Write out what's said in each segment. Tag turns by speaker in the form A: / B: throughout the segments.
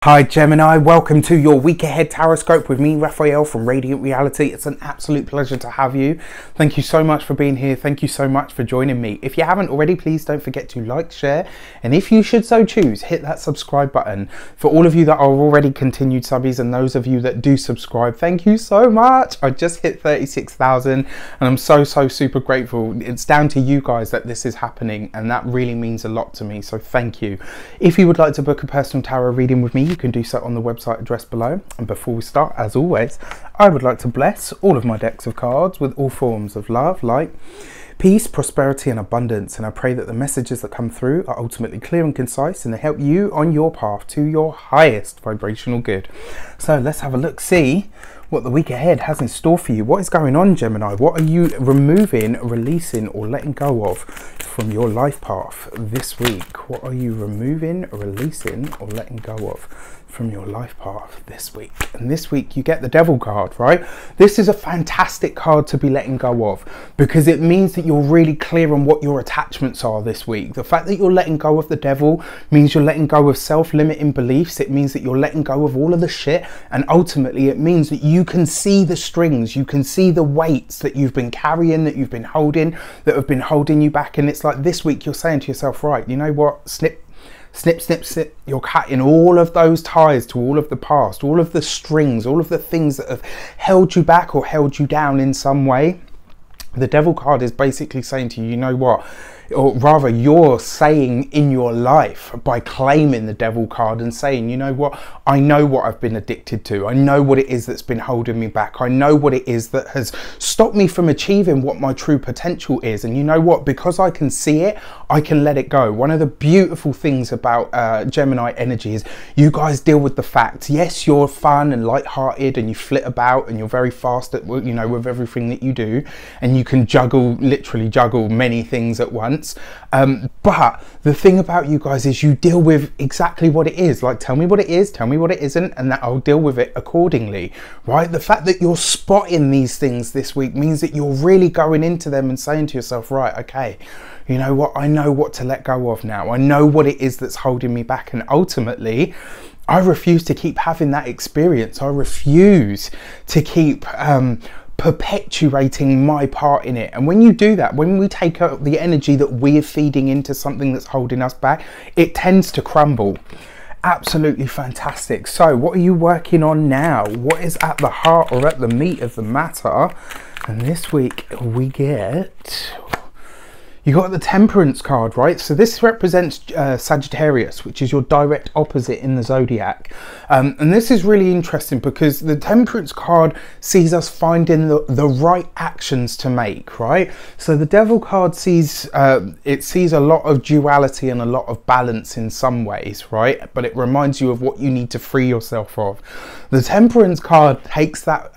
A: Hi Gemini, welcome to your week ahead taroscope with me, Raphael from Reydiant Reality. It's an absolute pleasure to have you. Thank you so much for being here. Thank you so much for joining me. If you haven't already, please don't forget to like, share, and if you should so choose, hit that subscribe button. For all of you that are already continued subbies and those of you that do subscribe, thank you so much. I just hit 36,000 and I'm so super grateful. It's down to you guys that this is happening, and that really means a lot to me, so thank you. If you would like to book a personal tarot reading with me, you can do so on the website address below. And before we start, as always, I would like to bless all of my decks of cards with all forms of love, light, peace, prosperity and abundance. And I pray that the messages that come through are ultimately clear and concise and they help you on your path to your highest vibrational good. So let's have a look, see what the week ahead has in store for you. What is going on, Gemini? What are you removing, releasing or letting go of from your life path this week? What are you removing, releasing or letting go of from your life path this week? And this week you get the Devil card, right? This is a fantastic card to be letting go of because it means that you're really clear on what your attachments are this week. The fact that you're letting go of the Devil means you're letting go of self-limiting beliefs. It means that you're letting go of all of the shit, and ultimately it means that you can see the strings, you can see the weights that you've been carrying, that you've been holding, that have been holding you back. And it's like this week you're saying to yourself, right, you know what, snip, snip. You're cutting all of those ties to all of the past, all of the strings, all of the things that have held you back or held you down in some way. The Devil card is basically saying to you, you know what, or rather you're saying in your life by claiming the Devil card and saying, you know what, I know what I've been addicted to. I know what it is that's been holding me back. I know what it is that has stopped me from achieving what my true potential is. And you know what, because I can see it, I can let it go. One of the beautiful things about Gemini energy is you guys deal with the facts. Yes, you're fun and lighthearted and you flit about and you're very fast at, you know, with everything that you do, and you can juggle, literally juggle many things at once. But the thing about you guys is you deal with exactly what it is. Like, tell me what it is, tell me what it isn't, and that I'll deal with it accordingly, right? The fact that you're spotting these things this week means that you're really going into them and saying to yourself, right, okay, you know what, I know what to let go of now. I know what it is that's holding me back, and ultimately I refuse to keep having that experience. I refuse to keep perpetuating my part in it. And when you do that, when we take out the energy that we're feeding into something that's holding us back, it tends to crumble. Absolutely fantastic. So what are you working on now? What is at the heart or at the meat of the matter? And this week we get, you got the Temperance card, right? So this represents Sagittarius, which is your direct opposite in the zodiac. And this is really interesting because the Temperance card sees us finding the right actions to make, right? So the Devil card sees, it sees a lot of duality and a lot of balance in some ways, right? But it reminds you of what you need to free yourself of. The Temperance card takes that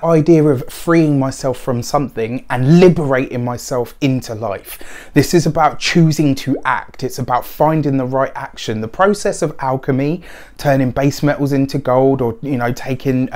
A: idea of freeing myself from something and liberating myself into life. This is about choosing to act. It's about finding the right action. The process of alchemy, turning base metals into gold, or, you know, taking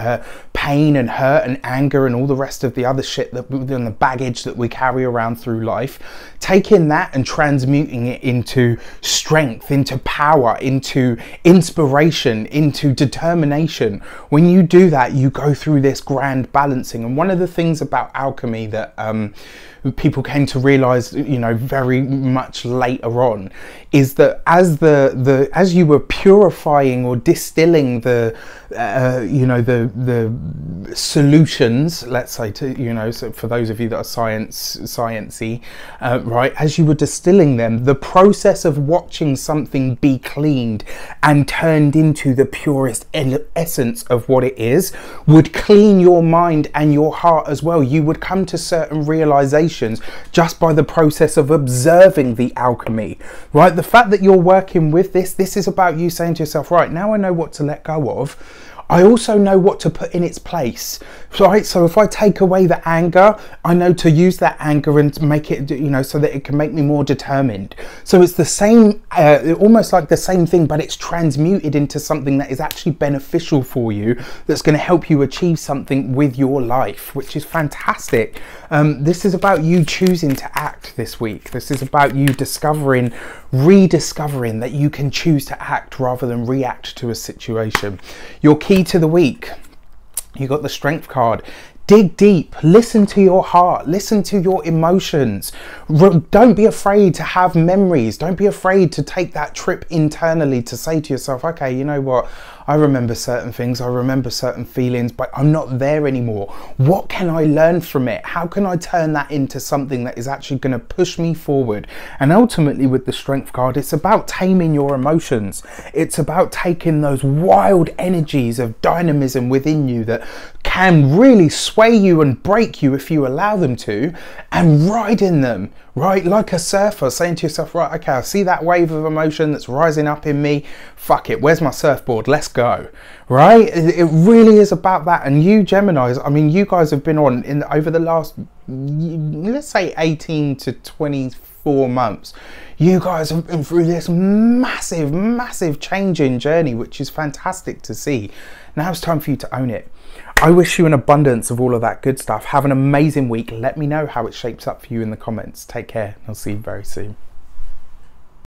A: pain and hurt and anger and all the rest of the other shit that and the baggage that we carry around through life, taking that and transmuting it into strength, into power, into inspiration, into determination. When you do that, you go through this grand balancing. And one of the things about alchemy that people came to realize, you know, very much later on, is that as you were purifying or distilling the you know, the solutions, let's say, to, you know, so for those of you that are sciencey, right, as you were distilling them, the process of watching something be cleaned and turned into the purest essence of what it is would clean your mind and your heart as well. You would come to certain realizations just by the process of observing the alchemy, right? The fact that you're working with this is about you saying to yourself, right, now I know what to let go of. I also know what to put in its place, right? So if I take away the anger, I know to use that anger and to make it, you know, so that it can make me more determined. So it's the same, almost like the same thing, but it's transmuted into something that is actually beneficial for you, that's going to help you achieve something with your life, which is fantastic. This is about you choosing to act this week. This is about you discovering, rediscovering that you can choose to act rather than react to a situation. Your key to the week, you got the Strength card. Dig deep, listen to your heart, listen to your emotions. Don't be afraid to have memories. Don't be afraid to take that trip internally to say to yourself, okay, you know what? I remember certain things, I remember certain feelings, but I'm not there anymore. What can I learn from it? How can I turn that into something that is actually going to push me forward? And ultimately with the Strength card, it's about taming your emotions. It's about taking those wild energies of dynamism within you that can really sway you and break you if you allow them to, and riding them, right? Like a surfer, saying to yourself, right, okay, I see that wave of emotion that's rising up in me. Fuck it, where's my surfboard? Let's go, right? It really is about that. And you Geminis, I mean, you guys have been on over the last, let's say 18 to 24 months. You guys have been through this massive changing journey, which is fantastic to see. Now it's time for you to own it. I wish you an abundance of all of that good stuff. Have an amazing week. Let me know how it shapes up for you in the comments. Take care. I'll see you very soon.